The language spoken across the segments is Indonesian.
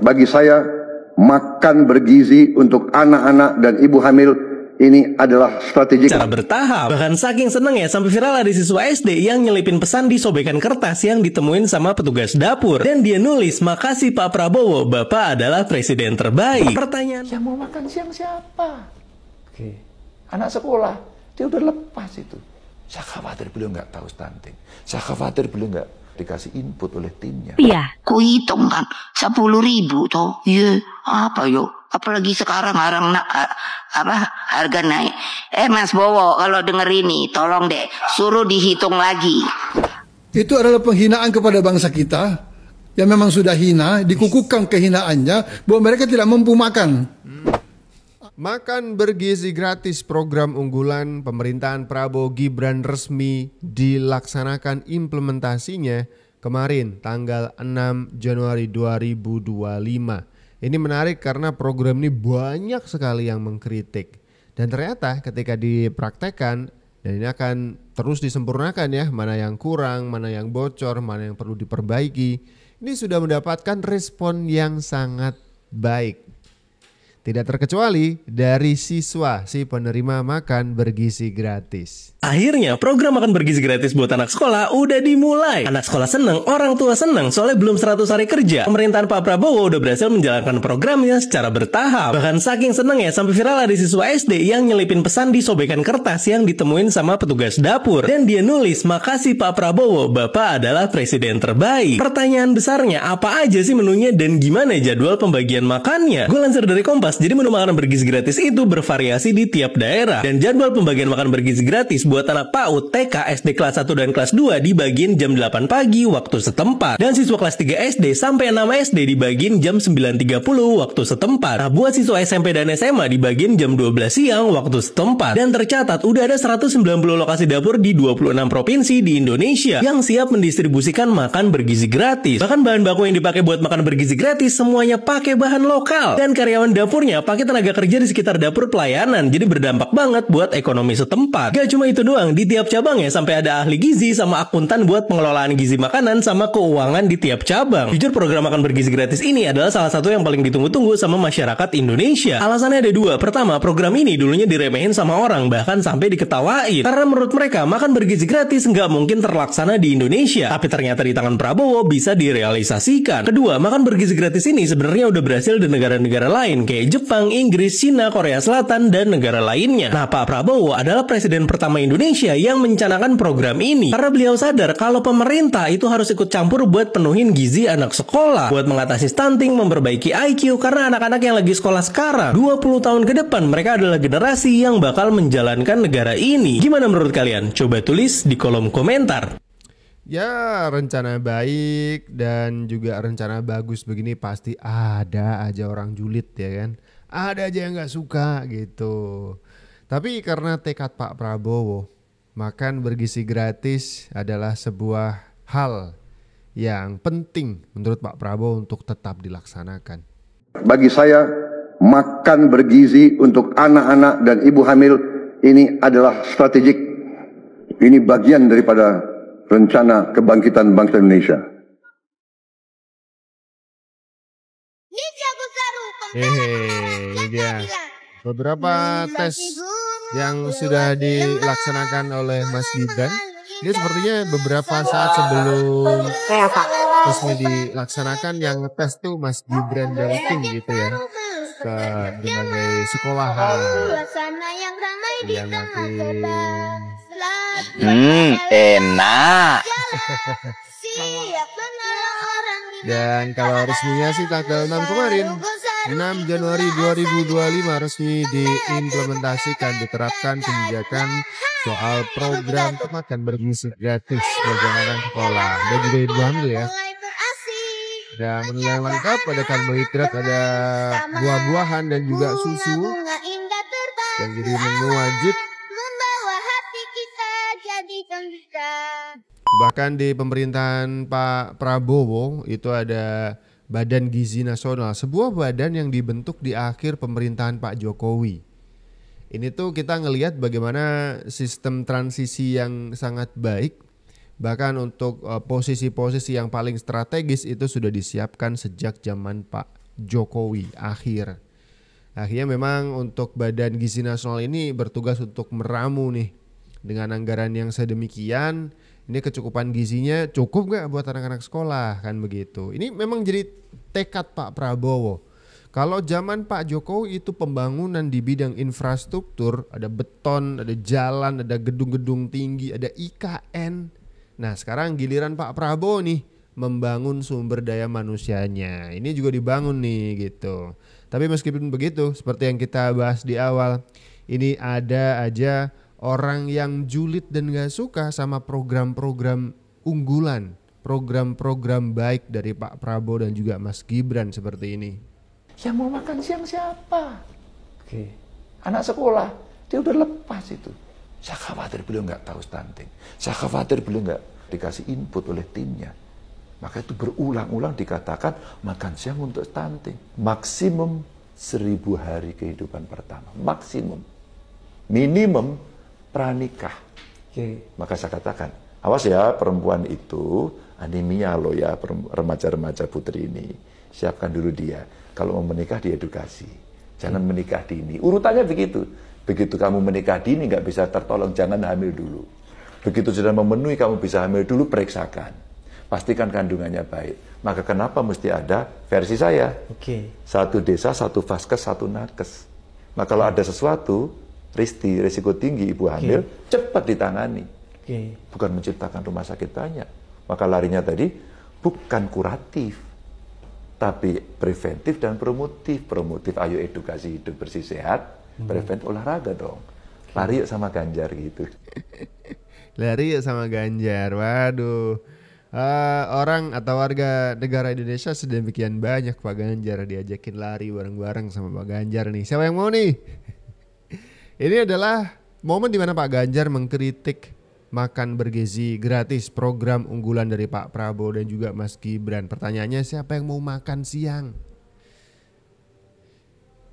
Bagi saya, makan bergizi untuk anak-anak dan ibu hamil ini adalah strategik. Cara bertahap. Bahkan saking senengnya sampai viral ada siswa SD yang nyelipin pesan di sobekan kertas yang ditemuin sama petugas dapur. Dan dia nulis, "Makasih Pak Prabowo, Bapak adalah presiden terbaik." Pertanyaan, yang mau makan siang siapa? Oke. Anak sekolah, dia udah lepas itu. Saya khawatir beliau nggak tahu stunting. Saya khawatir beliau nggak dikasih input oleh timnya. Iya, ku hitung kan 10.000 toh. Iya, apa yuk? Apalagi sekarang harga naik. Mas Bowo, kalau denger ini, tolong deh suruh dihitung lagi. Itu adalah penghinaan kepada bangsa kita yang memang sudah hina, dikukuhkan kehinaannya bahwa mereka tidak mampu makan. Makan bergizi gratis, program unggulan pemerintahan Prabowo Gibran resmi dilaksanakan implementasinya kemarin tanggal 6 Januari 2025. Ini menarik karena program ini banyak sekali yang mengkritik. Dan ternyata ketika dipraktekkan, dan ini akan terus disempurnakan ya, mana yang kurang, mana yang bocor, mana yang perlu diperbaiki. Ini sudah mendapatkan respon yang sangat baik. Tidak terkecuali dari siswa si penerima makan bergizi gratis. akhirnya program makan bergizi gratis buat anak sekolah udah dimulai. Anak sekolah seneng, orang tua seneng, soalnya belum 100 hari kerja. Pemerintahan Pak Prabowo udah berhasil menjalankan programnya secara bertahap. Bahkan saking senengnya sampai viral ada siswa SD yang nyelipin pesan di sobekan kertas yang ditemuin sama petugas dapur. Dan dia nulis, "Makasih Pak Prabowo, Bapak adalah presiden terbaik." Pertanyaan besarnya, apa aja sih menunya dan gimana jadwal pembagian makannya? Gue lansir dari Kompas, jadi menu makanan bergizi gratis itu bervariasi di tiap daerah. Dan jadwal pembagian makan bergizi gratis buat anak PAUD, TK, SD kelas 1 dan kelas 2 dibagiin jam 8 pagi waktu setempat. Dan siswa kelas 3 SD sampai 6 SD dibagiin jam 9.30 waktu setempat. Nah, buat siswa SMP dan SMA dibagiin jam 12 siang waktu setempat. Dan tercatat udah ada 190 lokasi dapur di 26 provinsi di Indonesia yang siap mendistribusikan makan bergizi gratis. Bahkan bahan baku yang dipakai buat makan bergizi gratis semuanya pakai bahan lokal. Dan karyawan dapurnya pakai tenaga kerja di sekitar dapur pelayanan. Jadi berdampak banget buat ekonomi setempat. Gak cuma itu doang, di tiap cabangnya sampai ada ahli gizi sama akuntan buat pengelolaan gizi makanan sama keuangan di tiap cabang. Jujur program makan bergizi gratis ini adalah salah satu yang paling ditunggu-tunggu sama masyarakat Indonesia. Alasannya ada dua. Pertama, program ini dulunya diremehin sama orang, bahkan sampai diketawain. Karena menurut mereka makan bergizi gratis nggak mungkin terlaksana di Indonesia. Tapi ternyata di tangan Prabowo bisa direalisasikan. Kedua, makan bergizi gratis ini sebenarnya udah berhasil di negara-negara lain kayak Jepang, Inggris, Cina, Korea Selatan, dan negara lainnya. Nah, Pak Prabowo adalah presiden pertama Indonesia yang mencanangkan program ini karena beliau sadar kalau pemerintah itu harus ikut campur buat penuhin gizi anak sekolah, buat mengatasi stunting, memperbaiki IQ, karena anak-anak yang lagi sekolah sekarang 20 tahun ke depan mereka adalah generasi yang bakal menjalankan negara ini. Gimana menurut kalian? Coba tulis di kolom komentar. Ya, rencana baik dan juga rencana bagus begini pasti ada aja orang julid ya kan. Ada aja yang nggak suka gitu. Tapi karena tekad Pak Prabowo, makan bergizi gratis adalah sebuah hal yang penting menurut Pak Prabowo untuk tetap dilaksanakan. Bagi saya, makan bergizi untuk anak-anak dan ibu hamil ini adalah strategik. Ini bagian daripada rencana kebangkitan bangsa Indonesia. Ini dia beberapa tes yang sudah dilaksanakan oleh Mas Gibran. Ini sepertinya beberapa saat sebelum resmi dilaksanakan yang tes tuh Mas Gibran dan tim gitu ya ke berbagai sekolahan yang enak. Dan kalau resminya sih tanggal 6 kemarin, 6 Januari 2025 resmi diimplementasikan, diterapkan kebijakan soal program makan bergizi gratis bagi anak sekolah dan juga ibu hamil ya. Dan menu yang lengkap ada karbohidrat, ada buah-buahan dan juga susu yang jadi menu wajib. Bahkan di pemerintahan Pak Prabowo itu ada Badan Gizi Nasional, sebuah badan yang dibentuk di akhir pemerintahan Pak Jokowi. Ini tuh kita ngelihat bagaimana sistem transisi yang sangat baik, bahkan untuk posisi-posisi yang paling strategis itu sudah disiapkan sejak zaman Pak Jokowi akhirnya memang untuk Badan Gizi Nasional ini bertugas untuk meramu nih dengan anggaran yang sedemikian. Ini kecukupan gizinya cukup gak buat anak-anak sekolah, kan begitu. Ini memang jadi tekad Pak Prabowo. Kalau zaman Pak Jokowi itu pembangunan di bidang infrastruktur, ada beton, ada jalan, ada gedung-gedung tinggi, ada IKN. Nah sekarang giliran Pak Prabowo nih membangun sumber daya manusianya. Ini juga dibangun nih gitu. Tapi meskipun begitu, seperti yang kita bahas di awal, ini ada aja orang yang julid dan gak suka sama program-program unggulan, program-program baik dari Pak Prabowo dan juga Mas Gibran seperti ini. Yang mau makan siang siapa? Anak sekolah, dia udah lepas itu. Saya khawatir beliau nggak tahu stunting. Saya khawatir beliau nggak dikasih input oleh timnya. Maka itu berulang-ulang dikatakan makan siang untuk stunting. Maksimum 1000 hari kehidupan pertama. Maksimum. Minimum pranikah. Maka saya katakan, awas ya perempuan itu anemia loh ya, remaja-remaja putri ini. Siapkan dulu dia. Kalau mau menikah diedukasi. Jangan menikah dini. Urutannya begitu. Begitu kamu menikah dini nggak bisa tertolong, jangan hamil dulu. Begitu sudah memenuhi kamu bisa hamil dulu, periksakan. Pastikan kandungannya baik. Maka kenapa mesti ada versi saya? Satu desa, satu vaskes, satu nakes. Maka kalau ada sesuatu, risiko tinggi ibu hamil, cepat ditangani. Bukan menciptakan rumah sakit banyak. Maka larinya tadi bukan kuratif, tapi preventif dan promotif. Promotif ayo edukasi hidup bersih sehat, preventif olahraga dong. Lari yuk sama Ganjar gitu. Lari yuk sama Ganjar, waduh. Orang atau warga negara Indonesia sedemikian banyak Pak Ganjar diajakin lari bareng-bareng sama Pak Ganjar nih. Siapa yang mau nih? Ini adalah momen di mana Pak Ganjar mengkritik makan bergizi gratis, program unggulan dari Pak Prabowo dan juga Mas Gibran. Pertanyaannya, siapa yang mau makan siang?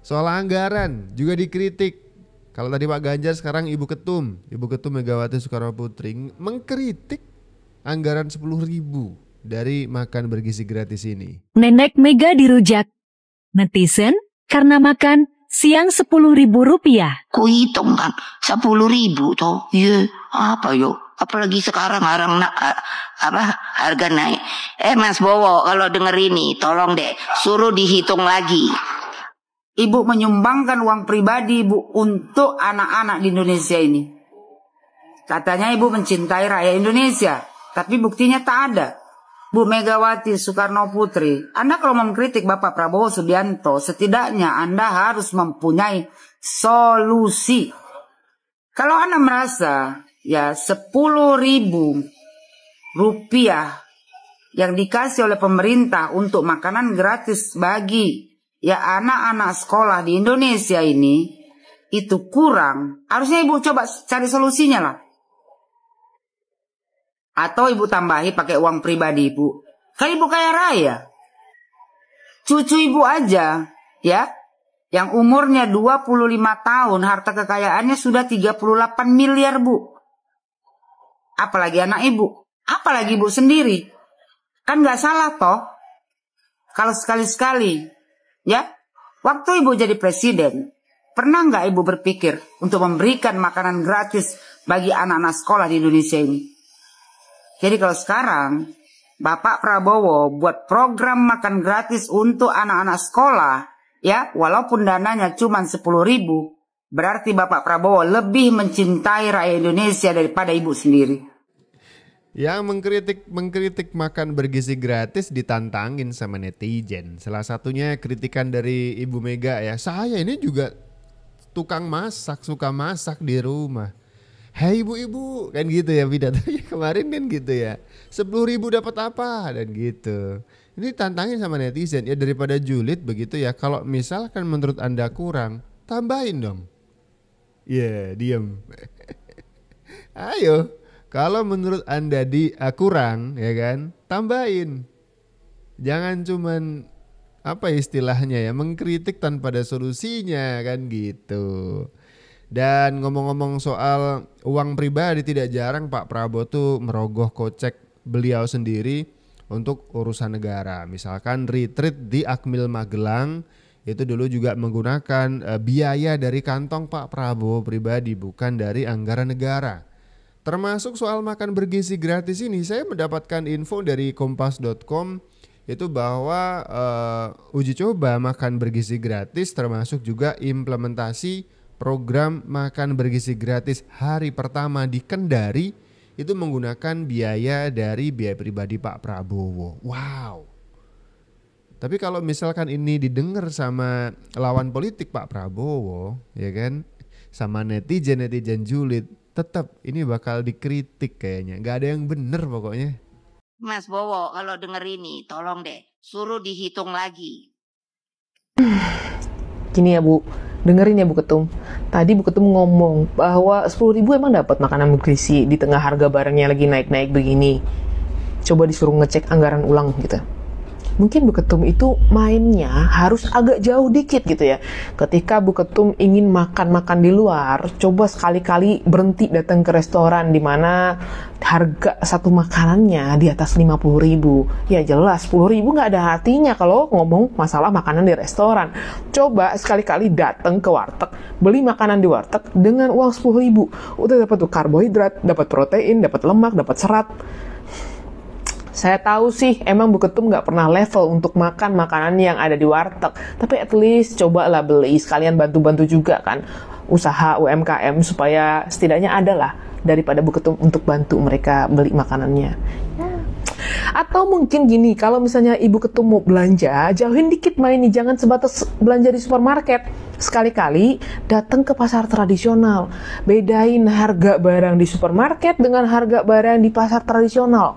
Soal anggaran juga dikritik. Kalau tadi Pak Ganjar, sekarang Ibu Ketum Megawati Soekarnoputri mengkritik anggaran 10.000 dari makan bergizi gratis ini. Nenek Mega dirujak netizen karena makan siang Rp10.000. Ku hitung kan 10.000 toh. Iya, apa yo? Apalagi sekarang harga naik. Mas Bowo, kalau denger ini tolong deh suruh dihitung lagi. Ibu menyumbangkan uang pribadi Ibu untuk anak-anak di Indonesia ini. Katanya Ibu mencintai rakyat Indonesia, tapi buktinya tak ada. Bu Megawati Soekarnoputri, Anda kalau mengkritik Bapak Prabowo Subianto, setidaknya Anda harus mempunyai solusi. Kalau Anda merasa ya 10.000 rupiah yang dikasih oleh pemerintah untuk makanan gratis bagi ya anak-anak sekolah di Indonesia ini itu kurang, harusnya Ibu coba cari solusinya lah. Atau Ibu tambahi pakai uang pribadi Ibu. Kan Ibu kaya raya. Cucu Ibu aja ya, yang umurnya 25 tahun, harta kekayaannya sudah 38 miliar Bu. Apalagi anak Ibu, apalagi Ibu sendiri. Kan gak salah toh kalau sekali-sekali ya, waktu Ibu jadi presiden, pernah gak Ibu berpikir untuk memberikan makanan gratis bagi anak-anak sekolah di Indonesia ini? Jadi kalau sekarang Bapak Prabowo buat program makan gratis untuk anak-anak sekolah, ya walaupun dananya cuma 10.000, berarti Bapak Prabowo lebih mencintai rakyat Indonesia daripada Ibu sendiri. Yang mengkritik makan bergizi gratis ditantangin sama netizen. Salah satunya kritikan dari Ibu Mega ya. Saya ini juga tukang masak, suka masak di rumah. Hai ibu-ibu, kan gitu ya pidatonya kemarin kan gitu ya. 10.000 dapat apa dan gitu. Ini tantangin sama netizen ya, daripada julid begitu ya. Kalau misalkan menurut Anda kurang, tambahin dong. Ya, diam. Ayo, kalau menurut Anda kurang ya kan, tambahin. Jangan cuman apa istilahnya ya, mengkritik tanpa ada solusinya kan gitu. Dan ngomong-ngomong soal uang pribadi, tidak jarang Pak Prabowo tuh merogoh kocek beliau sendiri untuk urusan negara. Misalkan retreat di Akmil Magelang itu dulu juga menggunakan biaya dari kantong Pak Prabowo pribadi, bukan dari anggaran negara. Termasuk soal makan bergizi gratis ini, saya mendapatkan info dari kompas.com itu bahwa uji coba makan bergizi gratis termasuk juga implementasi program makan bergizi gratis hari pertama di Kendari itu menggunakan biaya dari biaya pribadi Pak Prabowo. Wow. Tapi kalau misalkan ini didengar sama lawan politik Pak Prabowo, ya kan, sama netizen julid, tetap ini bakal dikritik kayaknya. Gak ada yang bener pokoknya. Mas Bowo, kalau denger ini, tolong deh, suruh dihitung lagi. Gini ya Bu, dengerin ya Bu Ketum. Tadi Bu Ketum ngomong bahwa 10.000 emang dapat makanan bergizi di tengah harga barangnya lagi naik-naik begini. Coba disuruh ngecek anggaran ulang gitu. Mungkin Bu Ketum itu mainnya harus agak jauh dikit gitu ya. Ketika Bu Ketum ingin makan-makan di luar, coba sekali-kali berhenti datang ke restoran di mana harga satu makanannya di atas 50.000. Ya jelas 10.000 nggak ada artinya kalau ngomong masalah makanan di restoran. Coba sekali-kali datang ke warteg, beli makanan di warteg dengan uang 10.000. Udah dapat tuh karbohidrat, dapat protein, dapat lemak, dapat serat. Saya tahu sih emang Bu Ketum nggak pernah level untuk makan makanan yang ada di warteg. Tapi at least cobalah beli, sekalian bantu-bantu juga kan usaha UMKM supaya setidaknya ada lah daripada Bu Ketum untuk bantu mereka beli makanannya. Ya. Atau mungkin gini, kalau misalnya Ibu Ketum mau belanja, jauhin dikit mainnya, jangan sebatas belanja di supermarket. Sekali-kali datang ke pasar tradisional. Bedain harga barang di supermarket dengan harga barang di pasar tradisional.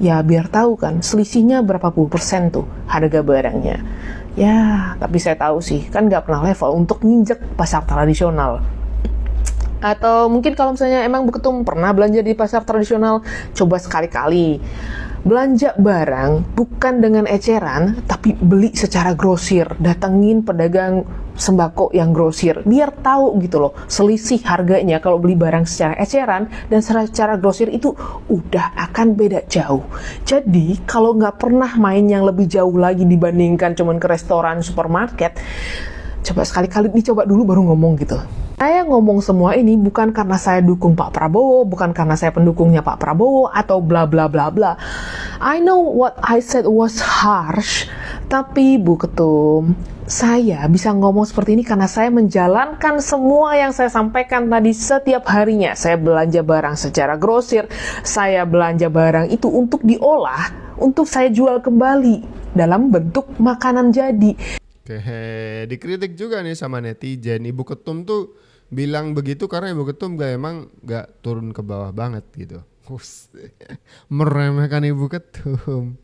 Ya biar tahu kan selisihnya berapa puluh persen tuh harga barangnya. Ya tapi saya tahu sih kan nggak pernah level untuk nginjek pasar tradisional. Atau mungkin kalau misalnya emang Bu Ketum pernah belanja di pasar tradisional, coba sekali-kali belanja barang bukan dengan eceran, tapi beli secara grosir. Datengin pedagang sembako yang grosir, biar tahu gitu loh selisih harganya kalau beli barang secara eceran dan secara grosir itu udah akan beda jauh. Jadi kalau nggak pernah main yang lebih jauh lagi dibandingkan cuman ke restoran, supermarket, coba sekali-kali dicoba dulu baru ngomong gitu. Saya ngomong semua ini bukan karena saya dukung Pak Prabowo, bukan karena saya pendukungnya Pak Prabowo atau bla bla bla bla. I know what I said was harsh, tapi Bu Ketum, saya bisa ngomong seperti ini karena saya menjalankan semua yang saya sampaikan tadi setiap harinya. Saya belanja barang secara grosir, saya belanja barang itu untuk diolah, untuk saya jual kembali dalam bentuk makanan jadi. Oke, dikritik juga nih sama netizen. Ibu Ketum tuh bilang begitu karena Ibu Ketum gak turun ke bawah banget gitu. Meremehkan Ibu Ketum.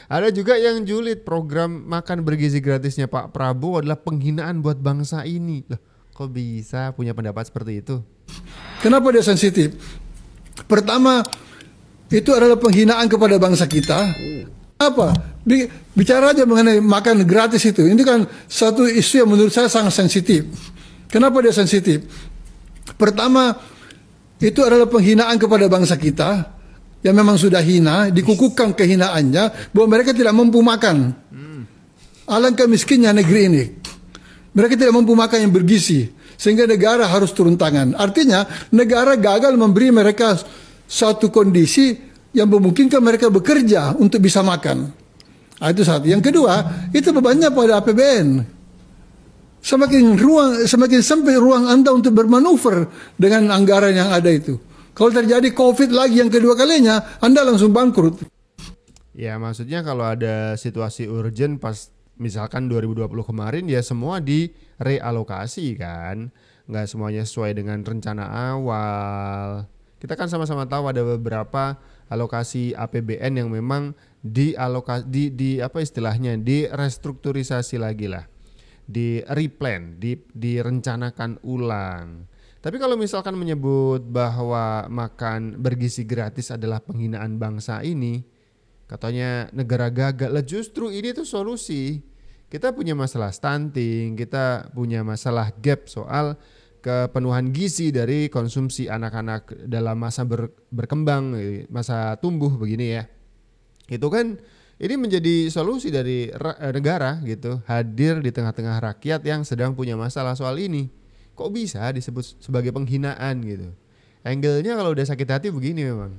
Ada juga yang julid program makan bergizi gratisnya Pak Prabowo adalah penghinaan buat bangsa ini. Loh, kok bisa punya pendapat seperti itu? Kenapa dia sensitif? Pertama, itu adalah penghinaan kepada bangsa kita. Apa? Bicara aja mengenai makan gratis itu. Ini kan satu isu yang menurut saya sangat sensitif. Kenapa dia sensitif? Pertama, itu adalah penghinaan kepada bangsa kita yang memang sudah hina, dikukuhkan kehinaannya bahwa mereka tidak mampu makan. Alangkah miskinnya negeri ini. Mereka tidak mampu makan yang bergizi, sehingga negara harus turun tangan. Artinya, negara gagal memberi mereka satu kondisi yang memungkinkan mereka bekerja untuk bisa makan. Nah, itu satu. Yang kedua, itu bebannya pada APBN. Semakin sempit ruang Anda untuk bermanuver dengan anggaran yang ada itu. Kalau terjadi COVID lagi yang kedua kalinya, Anda langsung bangkrut. Ya maksudnya kalau ada situasi urgent pas misalkan 2020 kemarin ya semua direalokasi kan. Nggak semuanya sesuai dengan rencana awal. Kita kan sama-sama tahu ada beberapa alokasi APBN yang memang direstrukturisasi lagi lah. Di replan, direncanakan ulang. Tapi kalau misalkan menyebut bahwa makan bergizi gratis adalah penghinaan bangsa ini, katanya negara gagal. Lah justru ini tuh solusi. Kita punya masalah stunting, kita punya masalah gap soal kepenuhan gizi dari konsumsi anak-anak dalam masa berkembang, masa tumbuh begini ya. Itu kan Ini menjadi solusi dari negara gitu, hadir di tengah-tengah rakyat yang sedang punya masalah soal ini. Kok bisa disebut sebagai penghinaan gitu? Angle-nya kalau udah sakit hati begini memang.